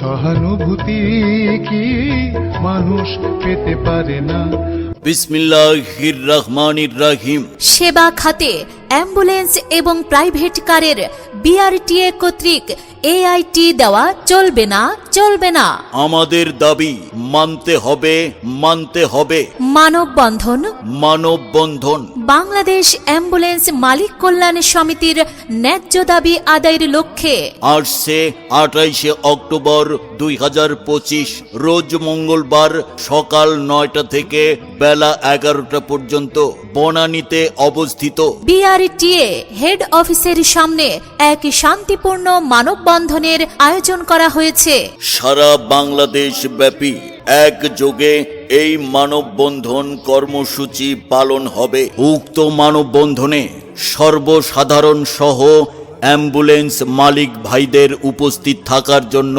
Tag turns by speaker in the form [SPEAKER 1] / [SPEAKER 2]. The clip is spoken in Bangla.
[SPEAKER 1] সহানুভূতি কি মানুষ পেতে পারে না?
[SPEAKER 2] বিসমিল্লাহির রহমানির রহিম।
[SPEAKER 3] সেবা খাতে অ্যাম্বুলেন্স এবং প্রাইভেট কারের বিআরটিএ কর্তৃক এআইটি দেওয়া চলবে না, চলবে না।
[SPEAKER 2] আমাদের দাবি মানতে হবে, মানতে হবে।
[SPEAKER 3] মানববন্ধন
[SPEAKER 2] মানববন্ধন।
[SPEAKER 3] বাংলাদেশ অ্যাম্বুলেন্স মালিক কল্যাণ সমিতির ন্যায্য দাবি আদায়ের লক্ষ্যে
[SPEAKER 2] আসছে 28শে অক্টোবর 2025 রোজ মঙ্গলবার সকাল 9টা থেকে বেলা 11টা পর্যন্ত বনানীতে অবস্থিত
[SPEAKER 3] বিআরটিএ হেড অফিসের সামনে এক শান্তিপূর্ণ মানববন্ধনের আয়োজন করা হয়েছে।
[SPEAKER 2] সারা বাংলাদেশ ব্যাপী একযোগে এই মানববন্ধন কর্মসূচি পালন হবে। উক্ত মানববন্ধনে সর্বসাধারণ সহ অ্যাম্বুলেন্স মালিক ভাইদের উপস্থিত থাকার জন্য